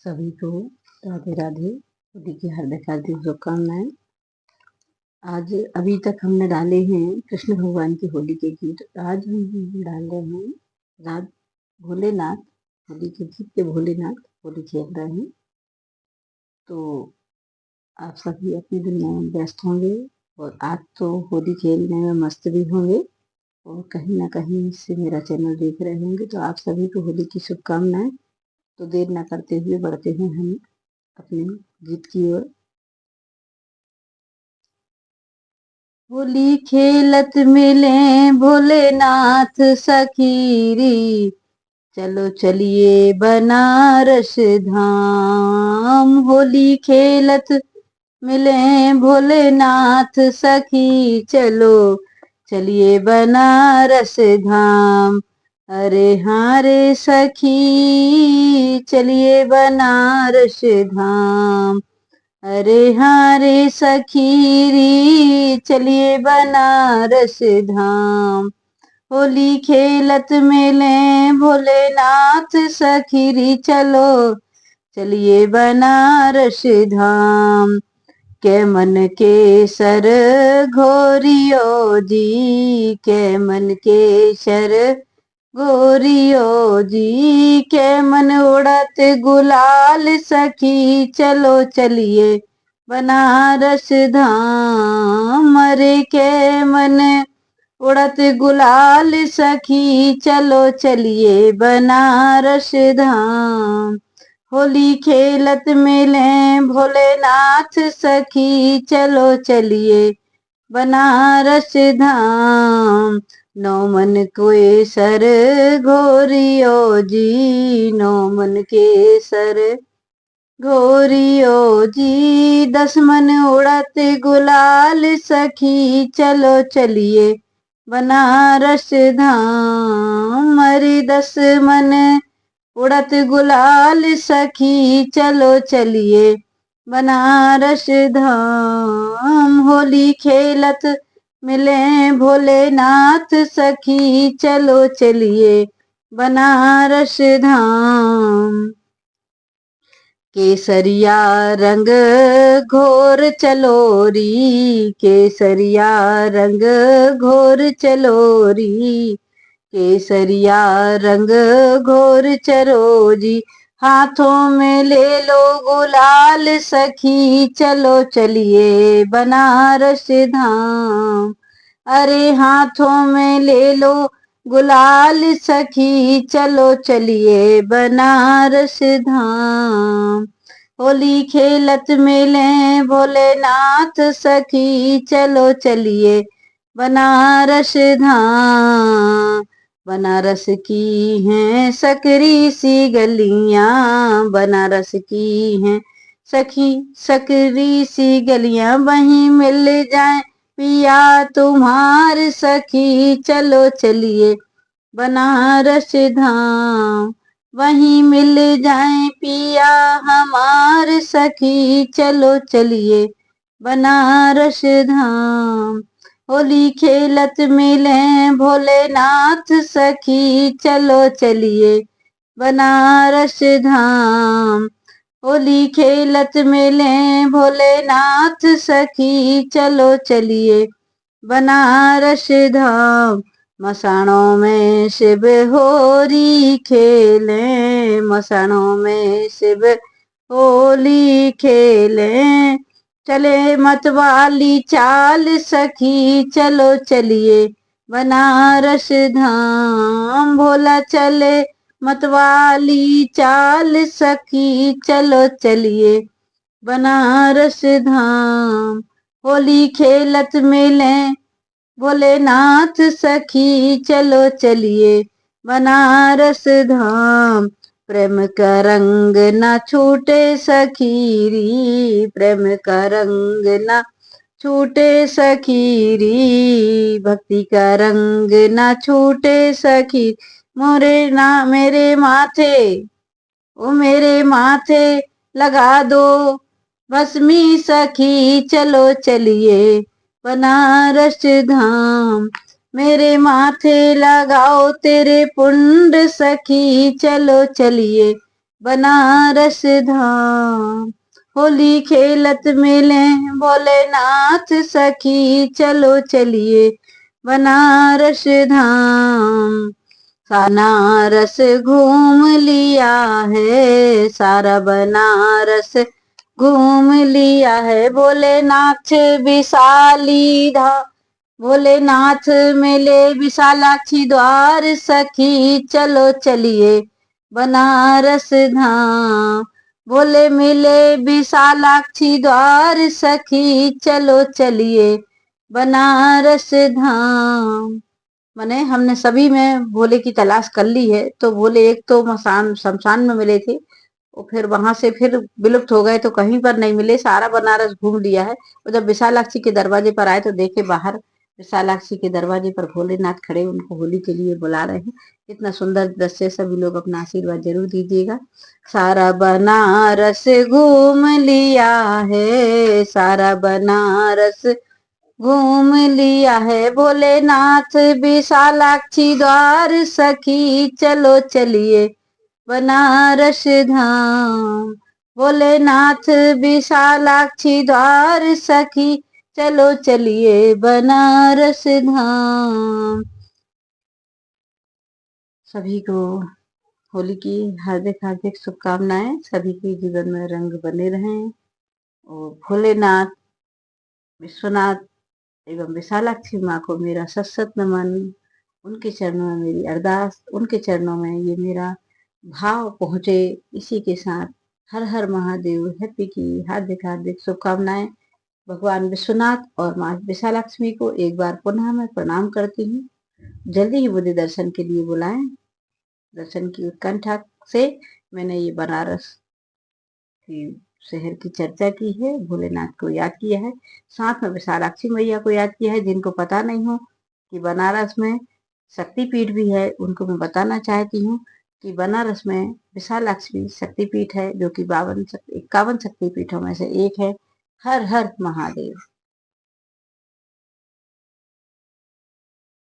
सभी को राधे राधे। होली की हार्दिक हार्दिक शुभकामनाएं। आज अभी तक हमने डाले हैं कृष्ण भगवान की होली के गीत। आज हम डाल रहे हैं रात भोलेनाथ, होली के गीत पे भोलेनाथ होली खेल रहे हैं। तो आप सभी अपनी दुनिया में व्यस्त होंगे और आज तो होली खेलने में मस्त भी होंगे और कहीं ना कहीं से मेरा चैनल देख रहे होंगे। तो आप सभी को होली की शुभकामनाएं। तो देर ना करते हुए बढ़ते हैं हम अपने गीत की ओर। होली खेलत मिले भोलेनाथ सखीरी, चलो चलिए बनारस धाम। होली खेलत मिले भोलेनाथ सखी, चलो चलिए बनारस धाम। अरे हाँ रे सखी, चलिए बनारस धाम। अरे हाँ रे सखीरी, चलिए बनारस धाम। होली खेलत मिले भोलेनाथ सखीरी, चलो चलिए बनारस धाम। के मन के सर घोरियो जी, के मन के सर गोरियो जी, के मन उड़त गुलाल सखी, चलो चलिए बनारस धाम। अरे के मन उड़त गुलाल सखी, चलो चलिए बनारस धाम। होली खेलत मिले भोलेनाथ सखी, चलो चलिए बनारस धाम। नौ मन के सर घोरियो जी, नौ मन के सर घोरियो जी, 10 मन उड़त गुलाल सखी, चलो चलिए बनारस धाम। अरे 10 मन उड़त गुलाल सखी, चलो चलिए बनारस धाम। होली खेलत मिले भोलेनाथ सखी, चलो चलिए बनारस धाम। केसरिया रंग घोर चलोरी, केसरिया रंग घोर चलोरी, केसरिया रंग घोर चरोजी। हाथों में ले लो गुलाल सखी, चलो चलिए बनारस धाम। अरे हाथों में ले लो गुलाल सखी, चलो चलिए बनारस धाम। होली खेलत मिले भोलेनाथ सखी, चलो चलिए बनारस धाम। बनारस की हैं सकरी सी गलियां, बनारस की हैं सखी सकरी सी गलियां, वहीं मिल जाए पिया तुम्हार सखी, चलो चलिए बनारस धाम। वहीं मिल जाए पिया हमार सखी, चलो चलिए बनारस धाम। होली खेलत मिले भोलेनाथ सखी, चलो चलिए बनारस धाम। होली खेलत मिले भोलेनाथ सखी, चलो चलिए बनारस धाम। मसाणों में शिव होली खेले, मसाणों में शिव होली खेले, चले मतवाली चाल सखी, चलो चलिए बनारस धाम। भोला चले मतवाली चाल सखी, चलो चलिए बनारस धाम। होली खेलत मिले भोलेनाथ सखी, चलो चलिए बनारस धाम। प्रेम का रंग न छूटे सखीरी, प्रेम का रंग न छूटे सखीरी, भक्ति का रंग न छूटे सखी। मोरे ना मेरे माथे, ओ मेरे माथे लगा दो भस्मी सखी, चलो चलिए बनारस धाम। मेरे माथे लगाओ तेरे पुंड सखी, चलो चलिए बनारस धाम। होली खेलत मिले भोलेनाथ सखी, चलो चलिए बनारस धाम। बनारस घूम लिया है, सारा बनारस घूम लिया है। भोलेनाथ विशाली धाम, भोलेनाथ मिले विशालाक्षी द्वार सखी, चलो चलिए बनारस धाम। भोले मिले विशालाक्षी द्वार सखी, चलो चलिए बनारस धाम। माने हमने सभी में भोले की तलाश कर ली है। तो भोले एक तो मसान शमशान में मिले थे, और फिर वहां से फिर विलुप्त हो गए, तो कहीं पर नहीं मिले, सारा बनारस घूम लिया है। और जब विशालाक्षी के दरवाजे पर आए तो देखे बाहर विशालाक्षी के दरवाजे पर भोलेनाथ खड़े उनको होली के लिए बुला रहे हैं। इतना सुंदर दृश्य, सभी लोग अपना आशीर्वाद जरूर दीजिएगा। सारा बनारस घूम लिया है, सारा बनारस घूम लिया है। भोलेनाथ विशालाक्षी द्वार सखी, चलो चलिए बनारस धाम। भोलेनाथ विशालाक्षी द्वार सखी, चलो चलिए बनारस धाम। सभी को होली की हार्दिक हार्दिक शुभकामनाएं। सभी के जीवन में रंग बने रहें, और भोलेनाथ, विश्वनाथ एवं विशालाक्षी माँ को मेरा सत नमन। उनके चरणों में मेरी अरदास, उनके चरणों में ये मेरा भाव पहुंचे। इसी के साथ हर हर महादेव हैप्पी की हार्दिक हार्दिक शुभकामनाएं। भगवान विश्वनाथ और माँ विशालाक्षी को एक बार पुनः मैं प्रणाम करती हूँ। जल्दी ही मुझे दर्शन के लिए बुलाएं। दर्शन की उत्कंठा से मैंने ये बनारस की शहर की चर्चा की है, भोलेनाथ को याद किया है, साथ में विशालाक्षी मैया को याद किया है। जिनको पता नहीं हो कि बनारस में शक्तिपीठ भी है, उनको मैं बताना चाहती हूँ कि बनारस में विशालाक्षी शक्तिपीठ है, जो कि 51 शक्तिपीठों में से एक है। हर हर महादेव।